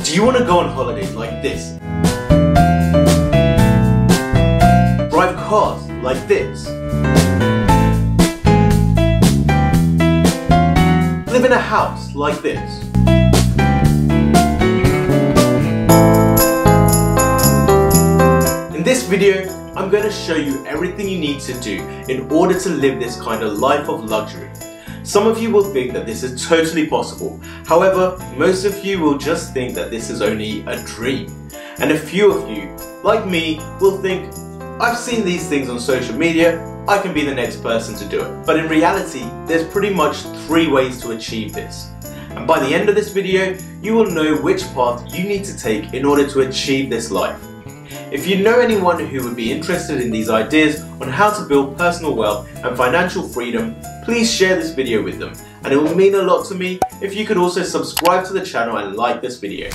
Do you want to go on holidays like this? Drive cars like this? Live in a house like this? In this video, I'm going to show you everything you need to do in order to live this kind of life of luxury. Some of you will think that this is totally possible. However, most of you will just think that this is only a dream. And a few of you, like me, will think, I've seen these things on social media, I can be the next person to do it. But in reality, there's pretty much 3 ways to achieve this. And by the end of this video, you will know which path you need to take in order to achieve this life. If you know anyone who would be interested in these ideas on how to build personal wealth and financial freedom, please share this video with them, and it will mean a lot to me if you could also subscribe to the channel and like this video.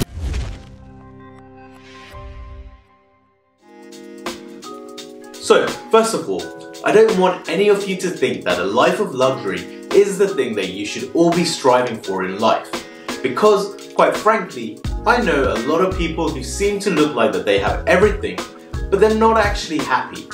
So, first of all, I don't want any of you to think that a life of luxury is the thing that you should all be striving for in life. Because, quite frankly, I know a lot of people who seem to look like that they have everything, but they're not actually happy.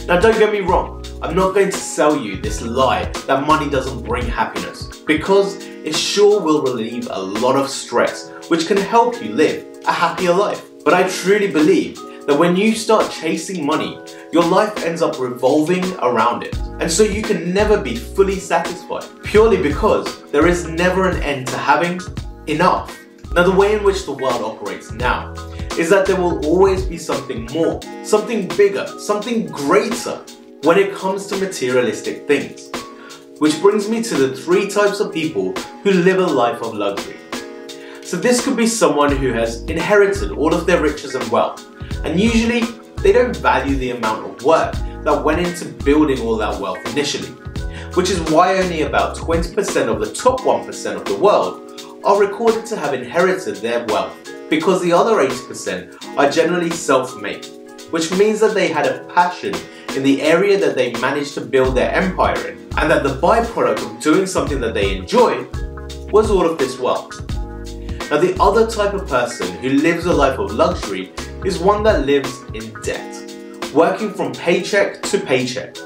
Now don't get me wrong, I'm not going to sell you this lie that money doesn't bring happiness, because it sure will relieve a lot of stress, which can help you live a happier life. But I truly believe that when you start chasing money, your life ends up revolving around it. And so you can never be fully satisfied, purely because there is never an end to having enough. Now the way in which the world operates now is that there will always be something more, something bigger, something greater when it comes to materialistic things. Which brings me to the 3 types of people who live a life of luxury. So this could be someone who has inherited all of their riches and wealth, and usually they don't value the amount of work that went into building all that wealth initially. Which is why only about 20% of the top 1% of the world are recorded to have inherited their wealth, because the other 80% are generally self-made, which means that they had a passion in the area that they managed to build their empire in, and that the byproduct of doing something that they enjoy was all of this wealth. Now the other type of person who lives a life of luxury is one that lives in debt, working from paycheck to paycheck.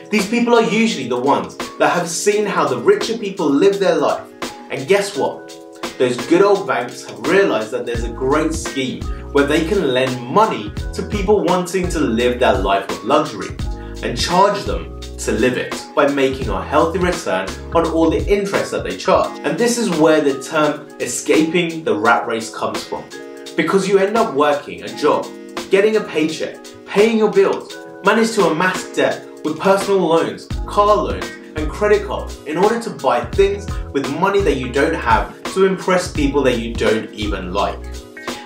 These people are usually the ones that have seen how the richer people live their life, and guess what? Those good old banks have realized that there's a great scheme where they can lend money to people wanting to live that life of luxury and charge them to live it by making a healthy return on all the interest that they charge. And this is where the term escaping the rat race comes from. Because you end up working a job, getting a paycheck, paying your bills, manage to amass debt with personal loans, car loans, and credit cards in order to buy things with money that you don't have to impress people that you don't even like.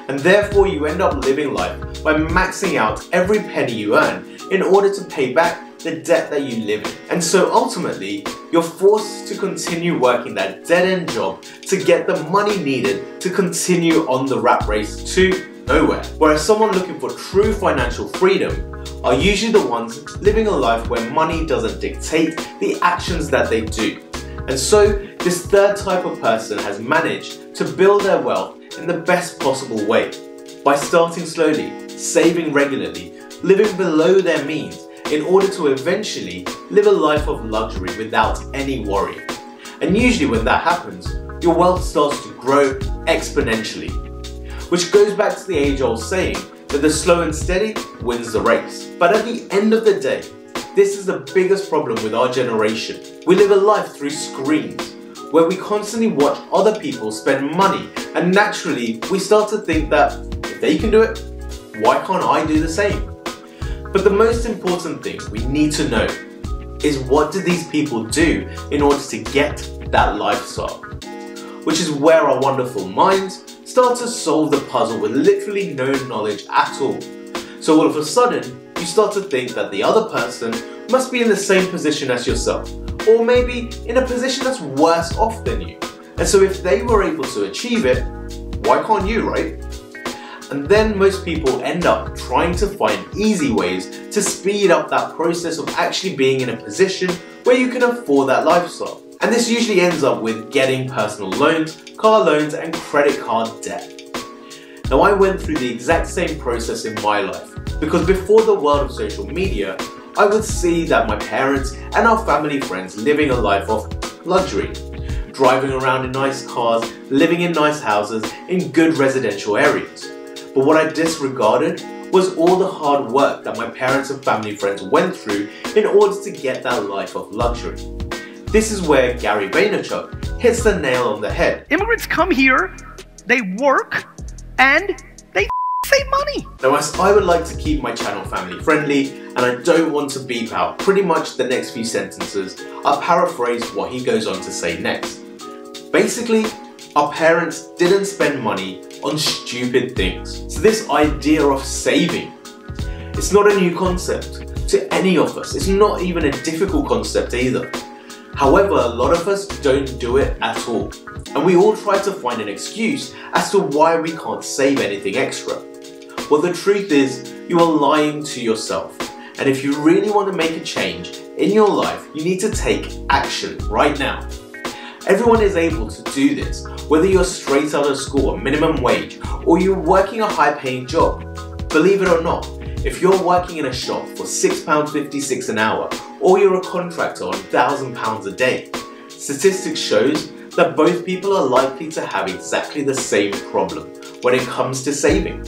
And therefore you end up living life by maxing out every penny you earn in order to pay back the debt that you live in. And so ultimately, you're forced to continue working that dead-end job to get the money needed to continue on the rat race to nowhere. Whereas someone looking for true financial freedom are usually the ones living a life where money doesn't dictate the actions that they do. And so this third type of person has managed to build their wealth in the best possible way by starting slowly, saving regularly, living below their means in order to eventually live a life of luxury without any worry. And usually when that happens, your wealth starts to grow exponentially. Which goes back to the age-old saying that the slow and steady wins the race. But at the end of the day, this is the biggest problem with our generation. We live a life through screens, where we constantly watch other people spend money, and naturally we start to think that if they can do it, why can't I do the same? But the most important thing we need to know is, what do these people do in order to get that lifestyle? Which is where our wonderful minds start to solve the puzzle with literally no knowledge at all. So all of a sudden, you start to think that the other person must be in the same position as yourself, or maybe in a position that's worse off than you. And so if they were able to achieve it, why can't you, right? And then most people end up trying to find easy ways to speed up that process of actually being in a position where you can afford that lifestyle. And this usually ends up with getting personal loans, car loans, and credit card debt. Now I went through the exact same process in my life, because before the world of social media, I would see that my parents and our family friends living a life of luxury, driving around in nice cars, living in nice houses in good residential areas. But what I disregarded was all the hard work that my parents and family friends went through in order to get that life of luxury. This is where Gary Vaynerchuk hits the nail on the head. Immigrants come here, they work, and they save money. Now, as I would like to keep my channel family friendly and I don't want to beep out pretty much the next few sentences, I'll paraphrase what he goes on to say next. Basically, our parents didn't spend money on stupid things. So this idea of saving, it's not a new concept to any of us. It's not even a difficult concept either. However, a lot of us don't do it at all. And we all try to find an excuse as to why we can't save anything extra. Well, the truth is, you are lying to yourself. And if you really want to make a change in your life, you need to take action right now. Everyone is able to do this, whether you're straight out of school on minimum wage or you're working a high-paying job. Believe it or not, if you're working in a shop for £6.56 an hour or you're a contractor on £1,000 a day, statistics shows that both people are likely to have exactly the same problem when it comes to saving.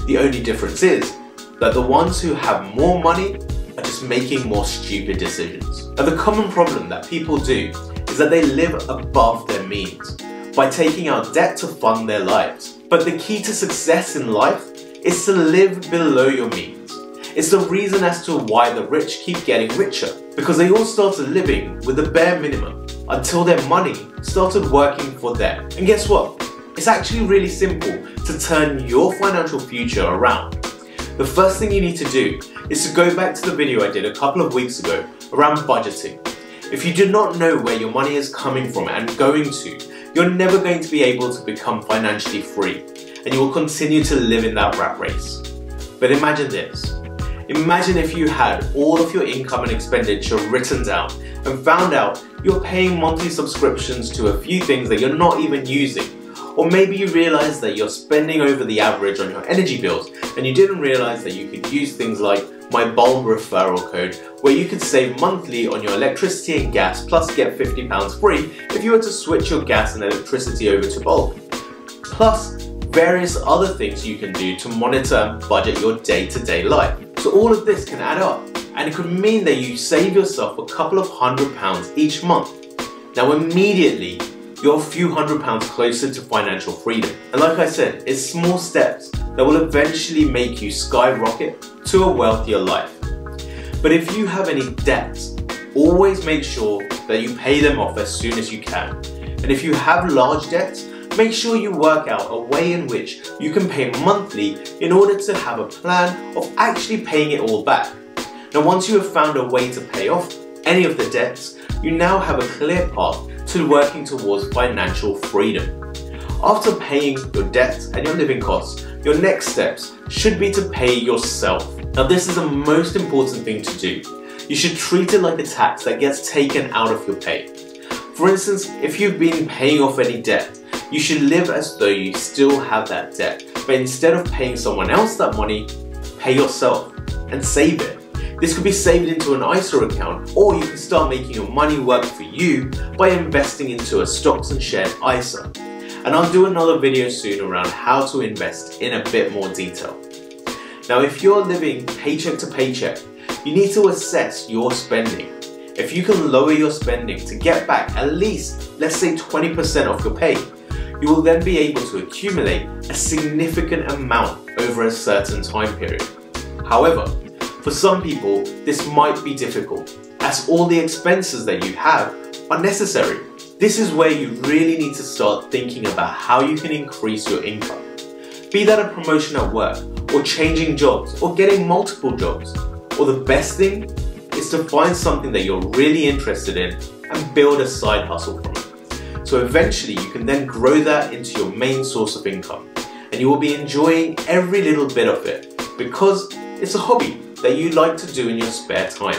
The only difference is that the ones who have more money are just making more stupid decisions. Now, the common problem that people do is that they live above their means by taking out debt to fund their lives. But the key to success in life is to live below your means. It's the reason as to why the rich keep getting richer, because they all started living with the bare minimum until their money started working for them. And guess what? It's actually really simple to turn your financial future around. The first thing you need to do is to go back to the video I did a couple of weeks ago around budgeting. If you do not know where your money is coming from and going to, you're never going to be able to become financially free, and you will continue to live in that rat race. But imagine this. Imagine if you had all of your income and expenditure written down and found out you're paying monthly subscriptions to a few things that you're not even using. Or maybe you realize that you're spending over the average on your energy bills and you didn't realize that you could use things like my bulb referral code, where you could save monthly on your electricity and gas plus get £50 free if you were to switch your gas and electricity over to bulb. Plus various other things you can do to monitor and budget your day-to-day life. So all of this can add up, and it could mean that you save yourself a couple of £100 each month. Now immediately, you're a few £100 closer to financial freedom. And like I said, it's small steps that will eventually make you skyrocket to a wealthier life. But if you have any debts, always make sure that you pay them off as soon as you can. And if you have large debts, make sure you work out a way in which you can pay monthly in order to have a plan of actually paying it all back. Now once you have found a way to pay off any of the debts, you now have a clear path to working towards financial freedom. After paying your debts and your living costs, your next steps should be to pay yourself. Now this is the most important thing to do. You should treat it like a tax that gets taken out of your pay. For instance, if you've been paying off any debt, you should live as though you still have that debt, but instead of paying someone else that money, pay yourself and save it. This could be saved into an ISA account, or you can start making your money work for you by investing into a stocks and shares ISA. And I'll do another video soon around how to invest in a bit more detail. Now if you're living paycheck to paycheck, you need to assess your spending. If you can lower your spending to get back at least, let's say 20% of your pay, you will then be able to accumulate a significant amount over a certain time period. However, for some people, this might be difficult, as all the expenses that you have are necessary. This is where you really need to start thinking about how you can increase your income. Be that a promotion at work, or changing jobs, or getting multiple jobs. Or the best thing is to find something that you're really interested in and build a side hustle from it. So eventually you can then grow that into your main source of income, and you will be enjoying every little bit of it because it's a hobby that you like to do in your spare time.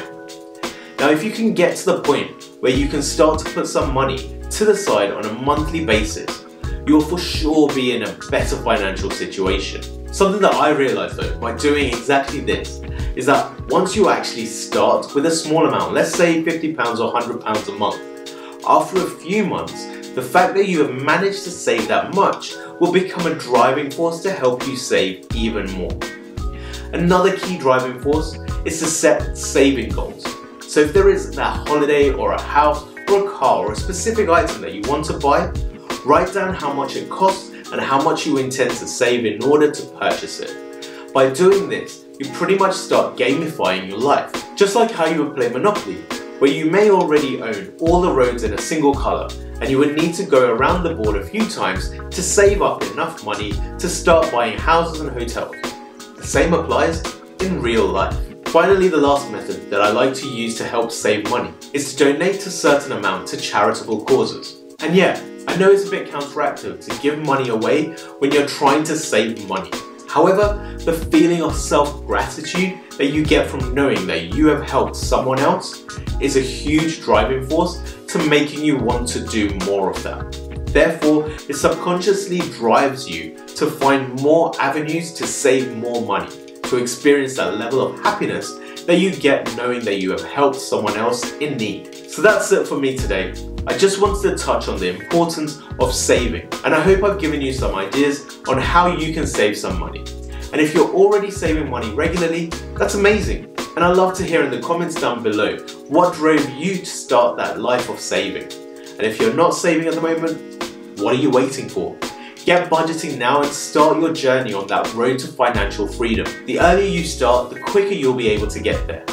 Now if you can get to the point where you can start to put some money to the side on a monthly basis, you'll for sure be in a better financial situation. Something that I realized though, by doing exactly this, is that once you actually start with a small amount, let's say £50 or £100 a month, after a few months, the fact that you have managed to save that much will become a driving force to help you save even more. Another key driving force is to set saving goals. So if there is that holiday or a house or a car or a specific item that you want to buy, write down how much it costs and how much you intend to save in order to purchase it. By doing this, you pretty much start gamifying your life, just like how you would play Monopoly, where you may already own all the roads in a single colour and you would need to go around the board a few times to save up enough money to start buying houses and hotels. The same applies in real life. Finally, the last method that I like to use to help save money is to donate a certain amount to charitable causes. And yeah, I know it's a bit counteractive to give money away when you're trying to save money. However, the feeling of self-gratitude that you get from knowing that you have helped someone else is a huge driving force to making you want to do more of that. Therefore, it subconsciously drives you to find more avenues to save more money, to experience that level of happiness that you get knowing that you have helped someone else in need. So that's it for me today. I just wanted to touch on the importance of saving, and I hope I've given you some ideas on how you can save some money. And if you're already saving money regularly, that's amazing. And I'd love to hear in the comments down below what drove you to start that life of saving. And if you're not saving at the moment, what are you waiting for? Get budgeting now and start your journey on that road to financial freedom. The earlier you start, the quicker you'll be able to get there.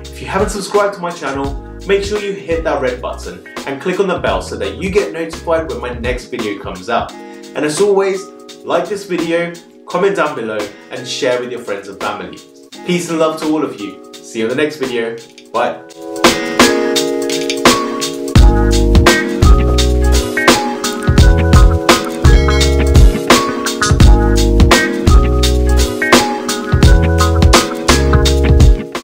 If you haven't subscribed to my channel, make sure you hit that red button and click on the bell so that you get notified when my next video comes out. And as always, like this video, comment down below and share with your friends and family. Peace and love to all of you. See you in the next video. Bye.